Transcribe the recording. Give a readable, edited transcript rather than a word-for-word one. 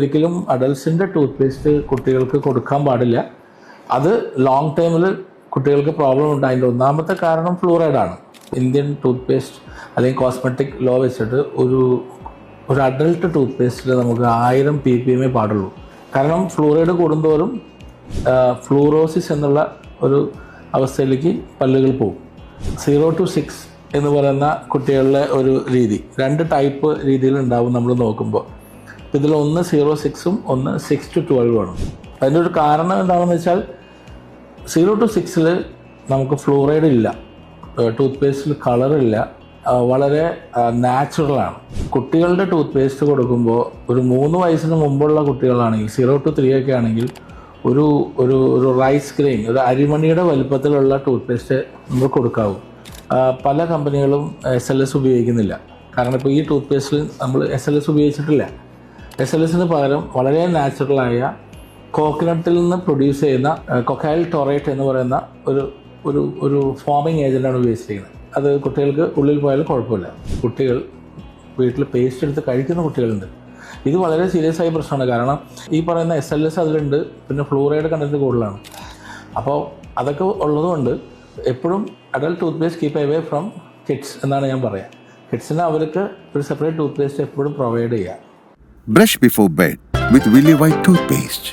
ഒരിക്കലും അഡൽസിൻ്റെ tooth paste കുട്ടികൾക്ക് കൊടുക്കാൻ പാടില്ല. അത് ലോങ് ടൈമിൽ കുട്ടികൾക്ക് പ്രോബ്ലം ഉണ്ട്. അതിൻ്റെ ഒന്നാമത്തെ കാരണം ഫ്ലൂറൈഡാണ്. ഇന്ത്യൻ ടൂത്ത് പേസ്റ്റ് അല്ലെങ്കിൽ കോസ്മെറ്റിക് ലോ വെച്ചിട്ട് ഒരു അഡൽട്ട് ടൂത്ത് പേസ്റ്റിൽ നമുക്ക് 1000 ppm പാടുള്ളൂ. കാരണം ഫ്ലൂറൈഡ് കൂടുന്തോറും ഫ്ലൂറോസിസ് എന്നുള്ള ഒരു അവസ്ഥയിലേക്ക് പല്ലുകൾ പോകും. 0 to 6 എന്ന് പറയുന്ന കുട്ടികളുടെ ഒരു രീതി, 2 ടൈപ്പ് രീതിയിലുണ്ടാവും നമ്മൾ നോക്കുമ്പോൾ. ഇതിൽ ഒന്ന് 0-6 ഒന്ന് 6 to 12 ആണ്. അതിൻ്റെ ഒരു കാരണം എന്താണെന്ന് വെച്ചാൽ 0 to 6 നമുക്ക് ഫ്ലൂറൈഡ് ഇല്ല, ടൂത്ത് പേസ്റ്റിൽ കളറില്ല, വളരെ നാച്ചുറലാണ്. കുട്ടികളുടെ ടൂത്ത് പേസ്റ്റ് കൊടുക്കുമ്പോൾ ഒരു 3 വയസ്സിന് മുമ്പുള്ള കുട്ടികളാണെങ്കിൽ 0 to 3 ഒക്കെ ആണെങ്കിൽ ഒരു റൈസ് ഗ്രെയിൻ, ഒരു അരിമണിയുടെ വലുപ്പത്തിലുള്ള ടൂത്ത് പേസ്റ്റ് നമ്മൾ കൊടുക്കാവും. പല കമ്പനികളും SLS ഉപയോഗിക്കുന്നില്ല. കാരണം ഇപ്പോൾ ഈ ടൂത്ത് പേസ്റ്റിൽ നമ്മൾ SLS ഉപയോഗിച്ചിട്ടില്ല. SLSന് പകരം വളരെ നാച്ചുറലായ കോക്കനട്ടിൽ നിന്ന് പ്രൊഡ്യൂസ് ചെയ്യുന്ന കൊക്കൈൽ ടോറേറ്റ് എന്ന് പറയുന്ന ഒരു ഫോമിങ് ഏജൻ്റാണ് ഉപയോഗിച്ചിരിക്കുന്നത്. അത് കുട്ടികൾക്ക് ഉള്ളിൽ പോയാലും കുഴപ്പമില്ല. കുട്ടികൾ വീട്ടിൽ പേസ്റ്റ് എടുത്ത് കഴിക്കുന്ന കുട്ടികളുണ്ട്. ഇത് വളരെ സീരിയസ് ആയ പ്രശ്നമാണ്. കാരണം ഈ പറയുന്ന SLS അതിലുണ്ട്, പിന്നെ ഫ്ലൂറൈഡ് കണ്ടന്റ് കൂടുതലാണ്. അപ്പോൾ അതൊക്കെ ഉള്ളതുകൊണ്ട് എപ്പോഴും adult tooth paste keep away from kids എന്നാണ് ഞാൻ പറയുക. കിഡ്സിന് അവർക്ക് ഒരു സെപ്പറേറ്റ് ടൂത്ത് പേസ്റ്റ് എപ്പോഴും പ്രൊവൈഡ് ചെയ്യുക. Brush before bed with Willy White toothpaste.